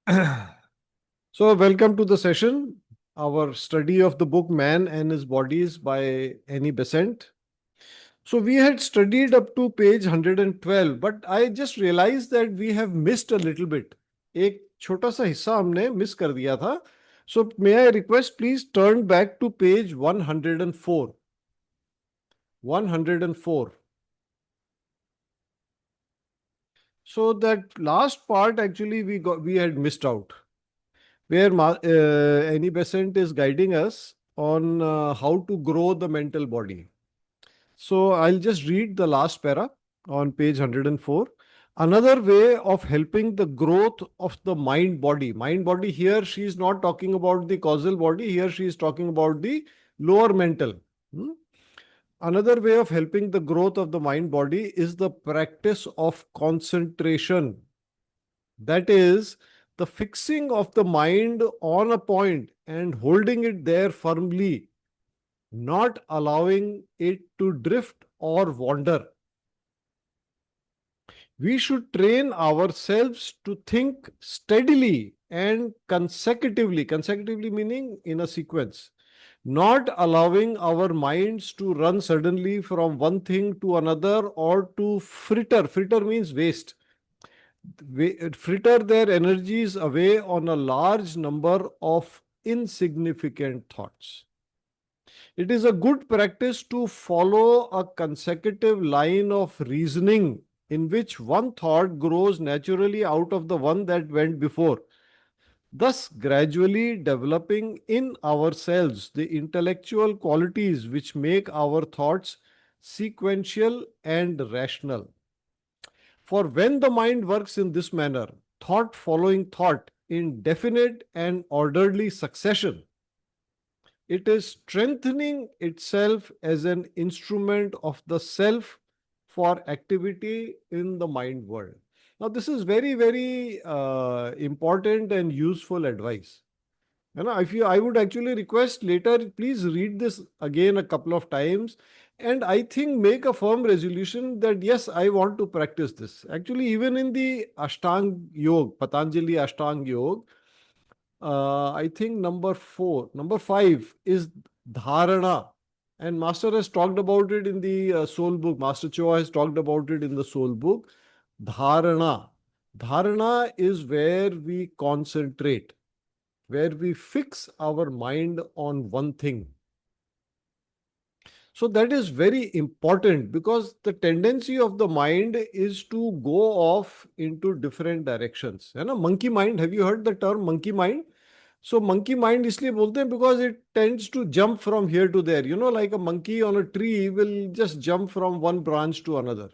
So, welcome to the session, our study of the book Man and His Bodies by Annie Besant. So, we had studied up to page 112, but I just realized that we have missed a little bit. एक छोटा सा हिस्सा हमने miss कर दिया था. So, may I request, please turn back to page 104. 104. So, that last part actually we had missed out, where Annie Besant is guiding us on how to grow the mental body. So I'll just read the last para on page 104. Another way of helping the growth of the mind body. Mind body here, she is not talking about the causal body. Here she is talking about the lower mental. Hmm? Another way of helping the growth of the mind body is the practice of concentration. That is the fixing of the mind on a point and holding it there firmly, not allowing it to drift or wander. We should train ourselves to think steadily and consecutively. Consecutively meaning in a sequence, not allowing our minds to run suddenly from one thing to another or to fritter. Fritter means waste. Fritter their energies away on a large number of insignificant thoughts. It is a good practice to follow a consecutive line of reasoning in which one thought grows naturally out of the one that went before, thus gradually developing in ourselves the intellectual qualities which make our thoughts sequential and rational. For when the mind works in this manner, thought following thought in definite and orderly succession, it is strengthening itself as an instrument of the self for activity in the mind world. Now, this is very, very important and useful advice. If you, I would actually request later, please read this again a couple of times, and I think make a firm resolution that yes, I want to practice this. Actually, even in the Ashtang Yoga, Patanjali Ashtang Yoga, I think number 5 is dharana. And Master has talked about it in the soul book. Master Choa has talked about it in the soul book. Dharana. Dharana is where we concentrate, where we fix our mind on one thing. So that is very important because the tendency of the mind is to go off into different directions. है ना? Monkey mind, have you heard the term monkey mind? So monkey mind इसलिए बोलते हैं because it tends to jump from here to there. You know, like a monkey on a tree will just jump from one branch to another.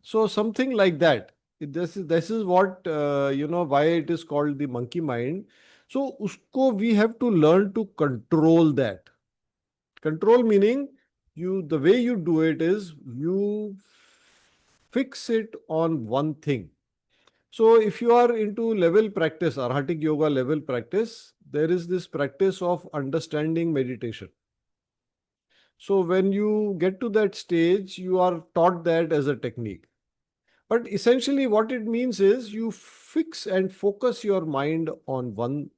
So something like that. This is what why it is called the monkey mind. So usko we have to learn to control that. Control meaning the way you do it is you fix it on one thing. So if you are into level practice, Arhatic yoga level practice, there is this practice of understanding meditation. So when you get to that stage, you are taught that as a technique. But essentially what it means is you fix and focus your mind on one.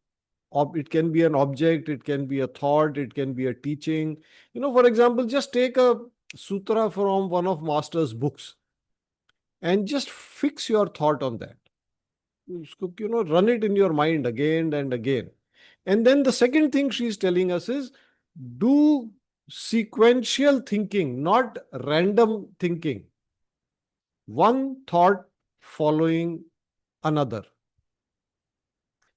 It can be an object, it can be a thought, it can be a teaching. For example, just take a sutra from one of Master's books and just fix your thought on that. Run it in your mind again and again. And then the second thing she's telling us is do sequential thinking, not random thinking. One thought following another.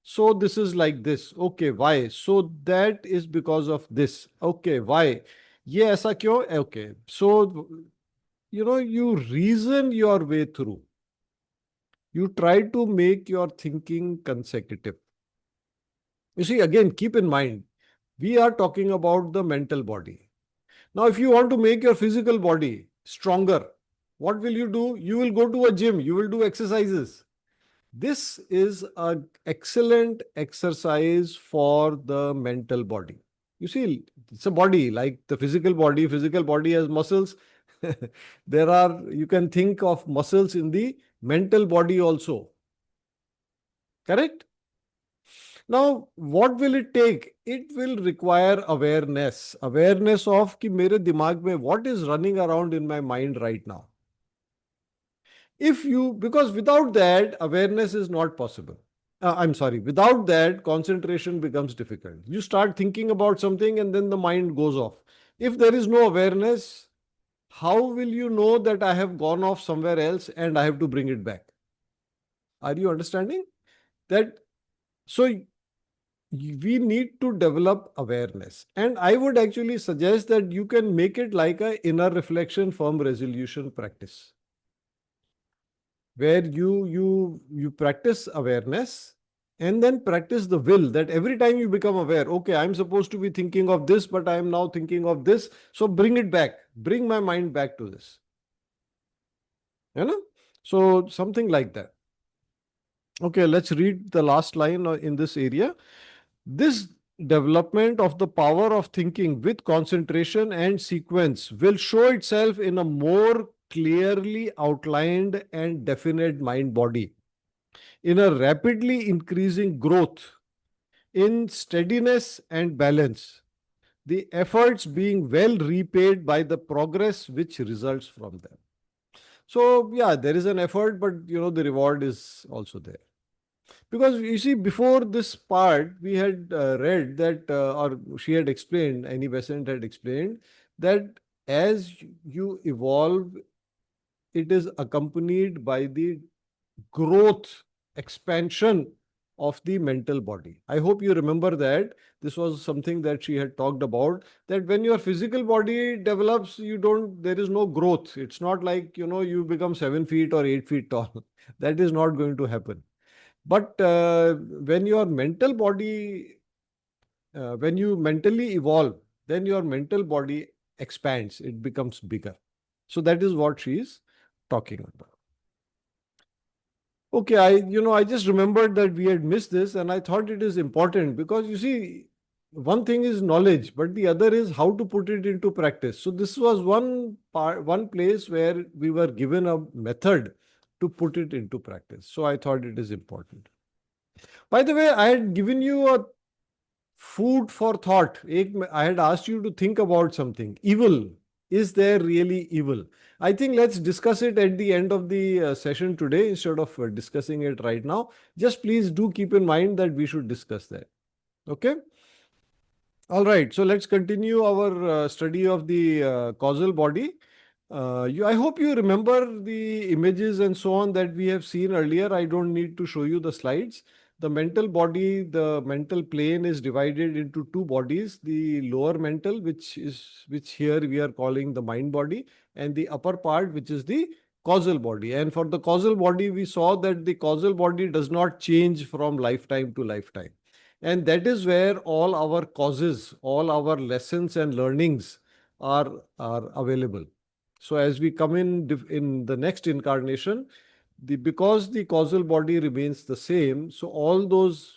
So this is like this. Okay, why? So that is because of this. Okay, why? ये ऐसा क्यों? Okay. So, you reason your way through. You try to make your thinking consecutive. You see, again, keep in mind, we are talking about the mental body. Now, if you want to make your physical body stronger, what will you do? You will go to a gym, you will do exercises. This is an excellent exercise for the mental body. You see, it's a body like the physical body. Physical body has muscles. You can think of muscles in the mental body also. Correct? Now, what will it take? It will require awareness. Awareness of कि मेरे दिमाग में what is running around in my mind right now. If you, because without that, awareness is not possible. I'm sorry, without that, concentration becomes difficult. You start thinking about something and then the mind goes off. If there is no awareness, how will you know that I have gone off somewhere else and I have to bring it back? Are you understanding? That so we need to develop awareness. And I would actually suggest that you can make it like a inner reflection firm resolution practice, where you practice awareness and then practice the will, that every time you become aware, okay, I'm supposed to be thinking of this, but I am now thinking of this, so bring it back, bring my mind back to this, you know. So something like that. Okay, let's read the last line in this area. This development of the power of thinking with concentration and sequence will show itself in a more clearly outlined and definite mind body, in a rapidly increasing growth, in steadiness and balance, the efforts being well repaid by the progress which results from them. So, yeah, there is an effort, but the reward is also there. Because you see, before this part, we had read that, or she had explained, Annie Besant had explained that as you evolve, it is accompanied by the growth, expansion of the mental body. I hope you remember that. This was something that she had talked about, that when your physical body develops, there is no growth. It's not like, you become 7 feet or 8 feet tall. That is not going to happen. But when your mental body, when you mentally evolve, then your mental body expands, it becomes bigger. So that is what she is talking about. Okay, I just remembered that we had missed this and I thought it is important because you see, one thing is knowledge, but the other is how to put it into practice. So this was one place where we were given a method to put it into practice. So I thought it is important. By the way, I had given you a food for thought. I had asked you to think about something. Evil. Is there really evil? I think let's discuss it at the end of the session today instead of discussing it right now. Just please do keep in mind that we should discuss that. Okay? All right. So let's continue our study of the causal body. I hope you remember the images and so on that we have seen earlier. I don't need to show you the slides. The mental body, the mental plane is divided into two bodies, the lower mental, which here we are calling the mind body, and the upper part, which is the causal body. And for the causal body, we saw that the causal body does not change from lifetime to lifetime. And that is where all our causes, all our lessons and learnings are available. So as we come in the next incarnation, because the causal body remains the same, so all those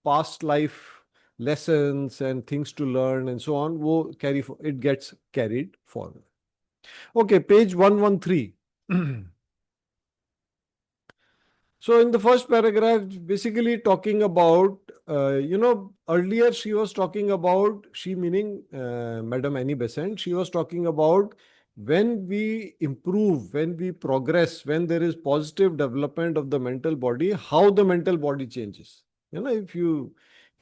past life lessons and things to learn and so on it gets carried forward. Okay, page 113. So in the first paragraph, basically talking about, earlier she was talking about, she meaning Madam Annie Besant, she was talking about when we improve, when we progress, when there is positive development of the mental body, how the mental body changes. If you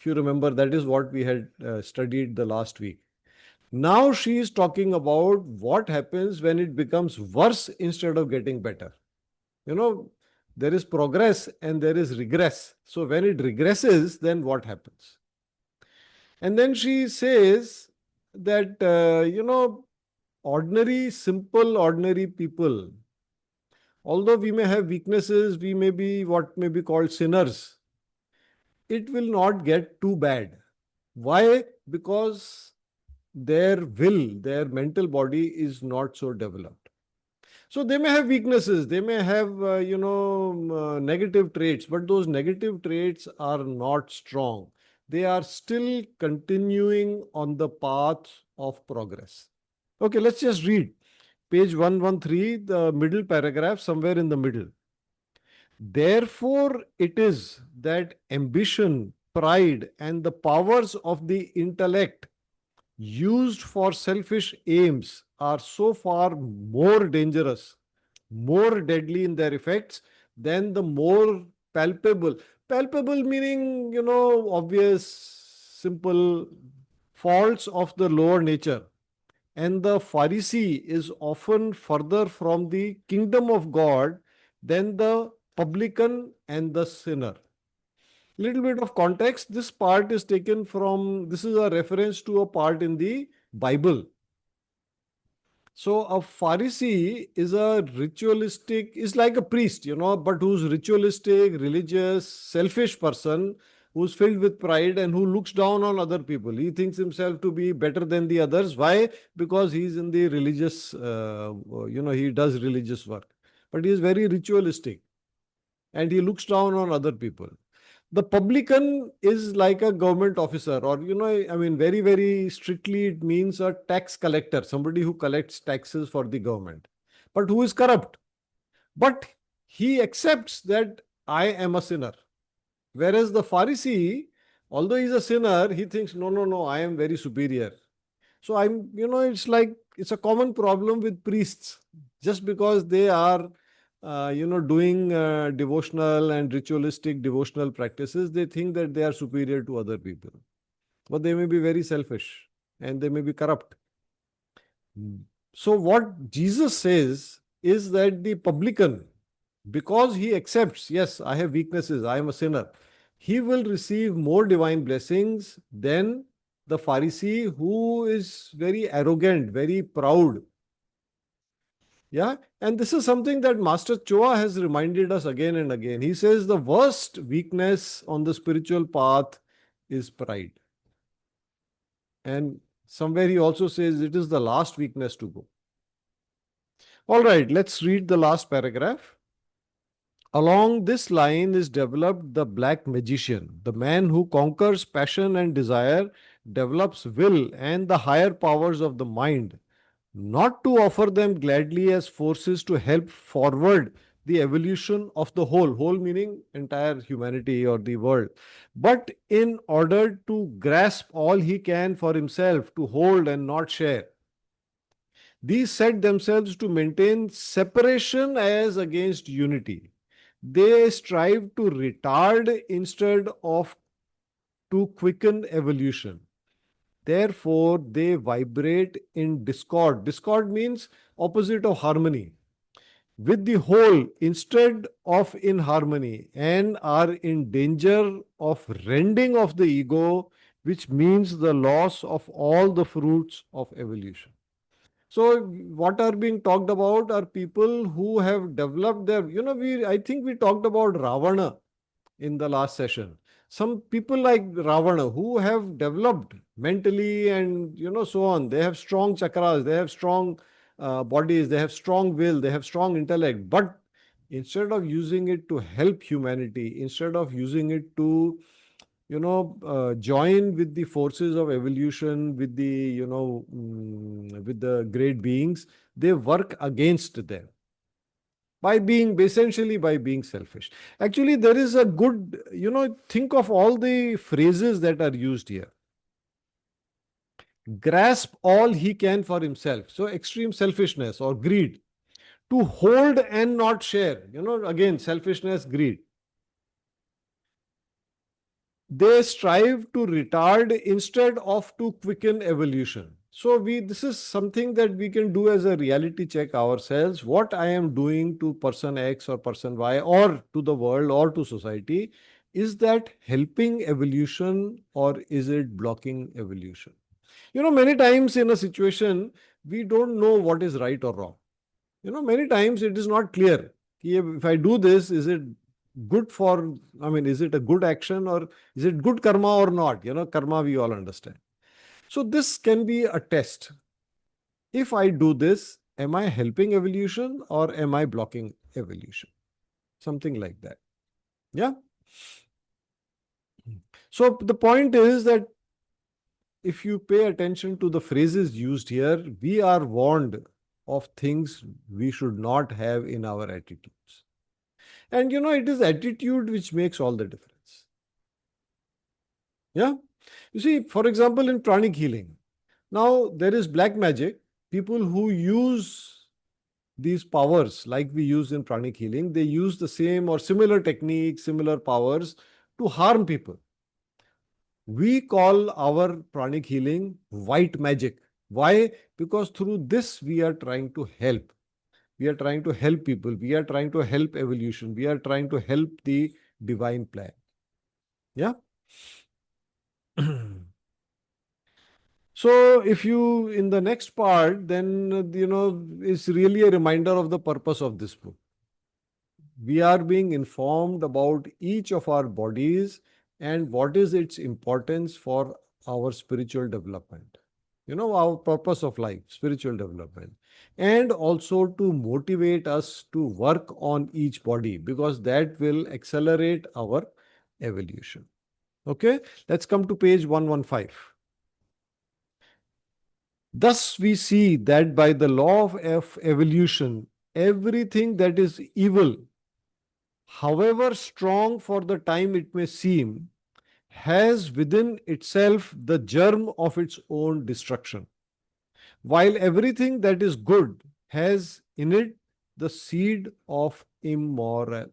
remember, that is what we had studied the last week. Now she is talking about what happens when it becomes worse instead of getting better. You know, there is progress and there is regress. So when it regresses, then what happens? And then she says that, ordinary people, although we may have weaknesses, we may be what may be called sinners, it will not get too bad. Why? Because their mental body is not so developed. So they may have weaknesses, they may have, negative traits, but those negative traits are not strong. They are still continuing on the path of progress. Okay, let's just read page 113, the middle paragraph, somewhere in the middle. Therefore, it is that ambition, pride, and the powers of the intellect used for selfish aims are so far more dangerous, more deadly in their effects than the more palpable. Palpable meaning, obvious, simple faults of the lower nature. And the Pharisee is often further from the kingdom of God than the publican and the sinner. Little bit of context. This part is taken from, this is a reference to a part in the Bible. So a Pharisee is a ritualistic, is like a priest, but who's ritualistic, religious, selfish person who's filled with pride and who looks down on other people. He thinks himself to be better than the others. Why? Because he's in the religious, he does religious work. But he is very ritualistic and he looks down on other people. The publican is like a government officer, or, very, very strictly, it means a tax collector, somebody who collects taxes for the government, but who is corrupt. But he accepts that I am a sinner. Whereas the Pharisee, although he's a sinner, he thinks, no, no, no, I am very superior. So it's like it's a common problem with priests. Just because they are, doing devotional and ritualistic devotional practices, they think that they are superior to other people. But they may be very selfish and they may be corrupt. So what Jesus says is that the publican, because he accepts, yes, I have weaknesses, I am a sinner, he will receive more divine blessings than the Pharisee who is very arrogant, very proud. Yeah. And this is something that Master Choa has reminded us again and again. He says the worst weakness on the spiritual path is pride. And somewhere he also says it is the last weakness to go. All right, let's read the last paragraph. Along this line is developed the black magician, the man who conquers passion and desire, develops will and the higher powers of the mind, not to offer them gladly as forces to help forward the evolution of the whole meaning entire humanity or the world, but in order to grasp all he can for himself, to hold and not share. These set themselves to maintain separation as against unity. They strive to retard instead of to quicken evolution. Therefore, they vibrate in discord. Discord means opposite of harmony. With the whole instead of in harmony, and are in danger of rending of the ego, which means the loss of all the fruits of evolution. So, what are being talked about are people who have developed their, I think we talked about Ravana in the last session. Some people like Ravana who have developed mentally and so on. They have strong chakras, they have strong bodies, they have strong will, they have strong intellect. But instead of using it to help humanity, instead of using it to join with the forces of evolution, with the with the great beings, they work against them by being essentially by being selfish. Actually, there is a good, think of all the phrases that are used here. Grasp all he can for himself. So extreme selfishness or greed. To hold and not share. Again, selfishness, greed. They strive to retard instead of to quicken evolution. So this is something that we can do as a reality check ourselves. What I am doing to person X or person Y or to the world or to society, is that helping evolution or is it blocking evolution? Many times in a situation, we don't know what is right or wrong. Many times it is not clear. If I do this, is it good for, is it a good action or is it good karma or not? Karma we all understand. So this can be a test. If I do this, am I helping evolution or am I blocking evolution? Something like that. Yeah. So the point is that if you pay attention to the phrases used here, we are warned of things we should not have in our attitudes. And it is attitude which makes all the difference. Yeah. You see, for example, in pranic healing, now there is black magic. People who use these powers, like we use in pranic healing, they use the same or similar techniques, similar powers to harm people. We call our pranic healing white magic. Why? Because through this we are trying to help. We are trying to help people. We are trying to help evolution. We are trying to help the divine plan. Yeah. So, if you, in the next part, then, it's really a reminder of the purpose of this book. We are being informed about each of our bodies and what is its importance for our spiritual development. Our purpose of life, spiritual development. And also to motivate us to work on each body, because that will accelerate our evolution. Okay, let's come to page 115. Thus, we see that by the law of evolution, everything that is evil, however strong for the time it may seem, has within itself the germ of its own destruction, while everything that is good has in it the seed of immortality.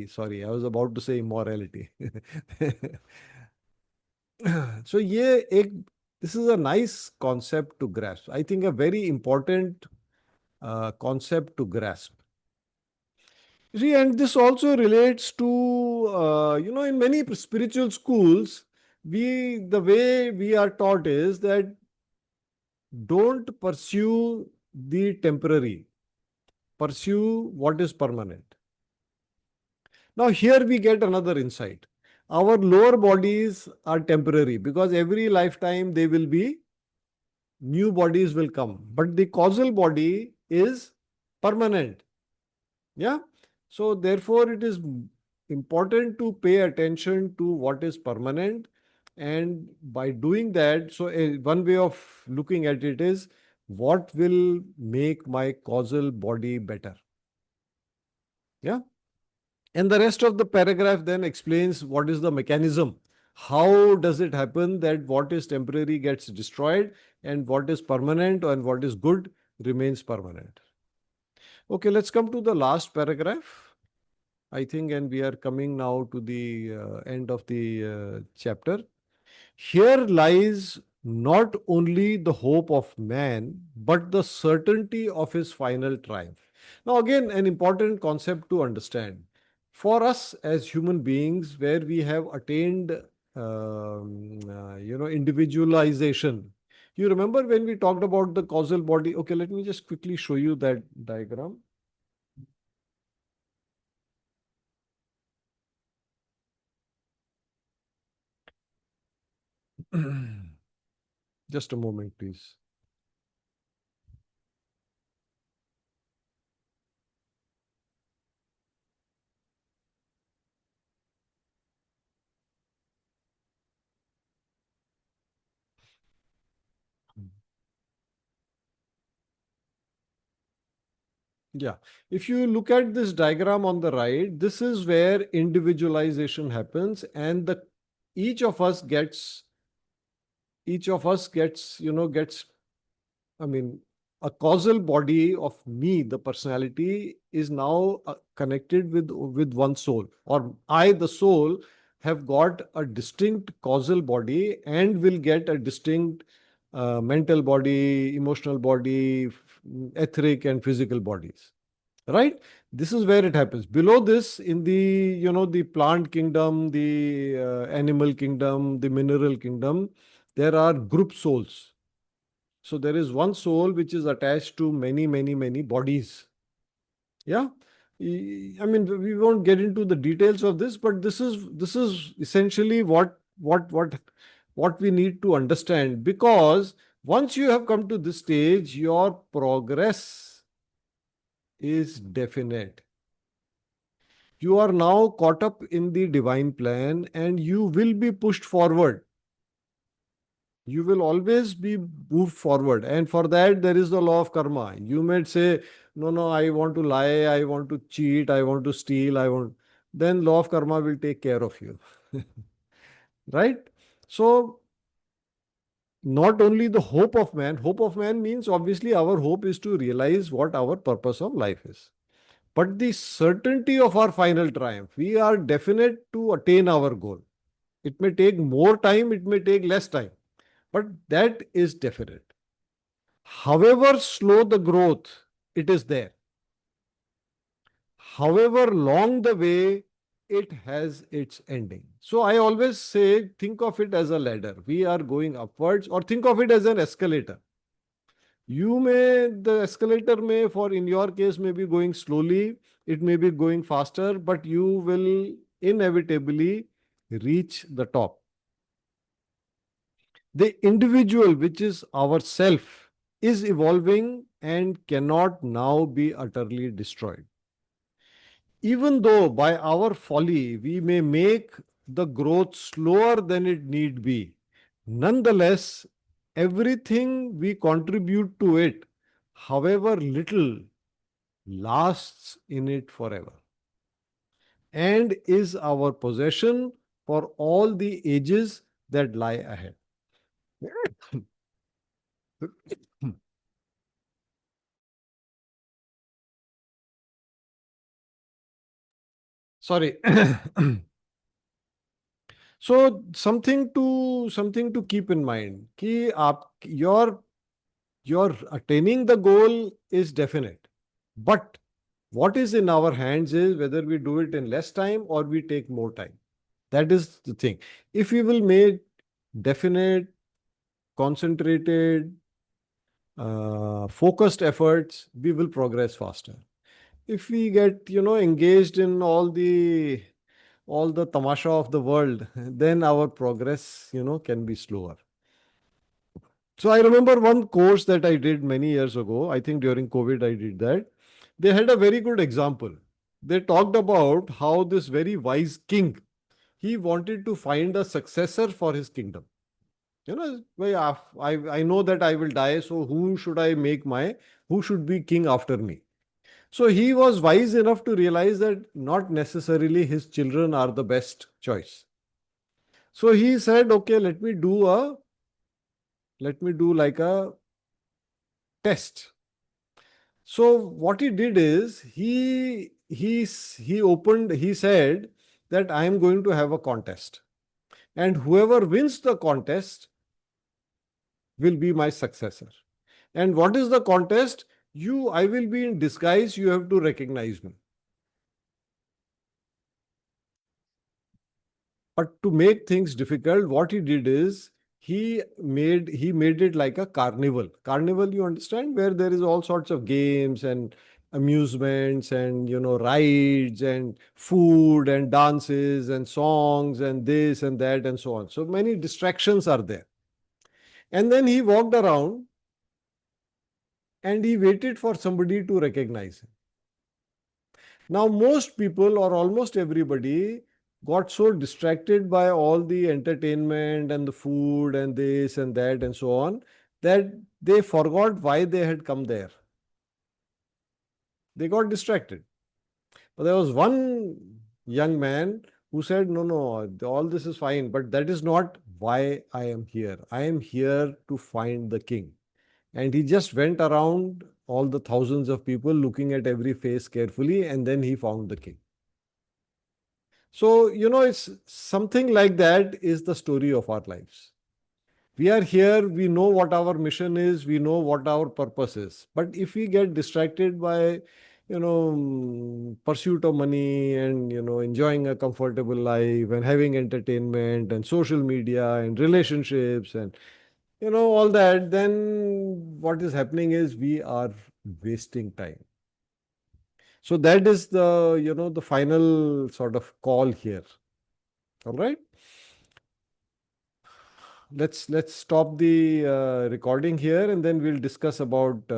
Sorry, I was about to say immorality. So, this is a nice concept to grasp. I think a very important concept to grasp. You see, and this also relates to, in many spiritual schools, the way we are taught is that don't pursue the temporary, pursue what is permanent. Now, here we get another insight. Our lower bodies are temporary because every lifetime they will be, new bodies will come, but the causal body is permanent. Yeah. So, therefore, it is important to pay attention to what is permanent. And by doing that, so one way of looking at it is what will make my causal body better. Yeah. And the rest of the paragraph then explains what is the mechanism. How does it happen that what is temporary gets destroyed and what is permanent and what is good remains permanent? Okay, let's come to the last paragraph, I think, and we are coming now to the end of the chapter. Here lies not only the hope of man, but the certainty of his final triumph. Now, again, an important concept to understand. For us as human beings, where we have attained, individualization. You remember when we talked about the causal body? Okay, let me just quickly show you that diagram. Just a moment, please. Yeah. If you look at this diagram on the right, this is where individualization happens, and the each of us gets gets, I mean, a causal body of me, the personality, is now connected with one soul, or I, the soul, have got a distinct causal body and will get a distinct mental body, emotional body, etheric and physical bodies. Right? This is where it happens. Below this, in the, the plant kingdom, the animal kingdom, the mineral kingdom, there are group souls. So there is one soul which is attached to many, many, many bodies. Yeah. I mean, we won't get into the details of this, but this is essentially what we need to understand, because once you have come to this stage, your progress is definite. You are now caught up in the divine plan and you will be pushed forward. You will always be moved forward. And for that, there is the law of karma. You may say, no, no, I want to lie, I want to cheat, I want to steal, I want. then law of karma will take care of you. Right? So, not only the hope of man means obviously our hope is to realize what our purpose of life is. But the certainty of our final triumph, we are definite to attain our goal. It may take more time, it may take less time, but that is definite. However slow the growth, it is there. However long the way, it has its ending. So I always say, think of it as a ladder. We are going upwards, or think of it as an escalator. The escalator may, for in your case, may be going slowly, it may be going faster, but you will inevitably reach the top. The individual, which is ourself, is evolving and cannot now be utterly destroyed. Even though by our folly we may make the growth slower than it need be, nonetheless, everything we contribute to it, however little, lasts in it forever and is our possession for all the ages that lie ahead. Sorry. So something to keep in mind कि आप your attaining the goal is definite, but what is in our hands is whether we do it in less time or we take more time. That is the thing. If we will make definite, concentrated, focused efforts, we will progress faster. If we get engaged in all the tamasha of the world, then our progress can be slower. So I remember one course that I did many years ago. I think during COVID I did that. They had a very good example. They talked about how this very wise king, he wanted to find a successor for his kingdom. I know that I will die, so who should be king after me? So he was wise enough to realize that not necessarily his children are the best choice. So he said, okay, let me do like a test. So what he did is he said that I am going to have a contest, and whoever wins the contest will be my successor. And what is the contest? I will be in disguise. You have to recognize me. But to make things difficult, what he did is he made it like a carnival. Carnival, you understand, where there is all sorts of games and amusements and rides and food and dances and songs and this and that and so on. So many distractions are there. And then he walked around and he waited for somebody to recognize him. Now, most people or almost everybody got so distracted by all the entertainment and the food and this and that and so on that they forgot why they had come there. They got distracted. But there was one young man who said, no, no, all this is fine, but that is not why I am here. I am here to find the king. And he just went around all the thousands of people looking at every face carefully, and then he found the king. So, it's something like that is the story of our lives. We are here, we know what our mission is, we know what our purpose is. But if we get distracted by, pursuit of money and, enjoying a comfortable life and having entertainment and social media and relationships and, all that, then what is happening is we are wasting time. So that is the final sort of call here. All right. Let's stop the recording here and then we'll discuss about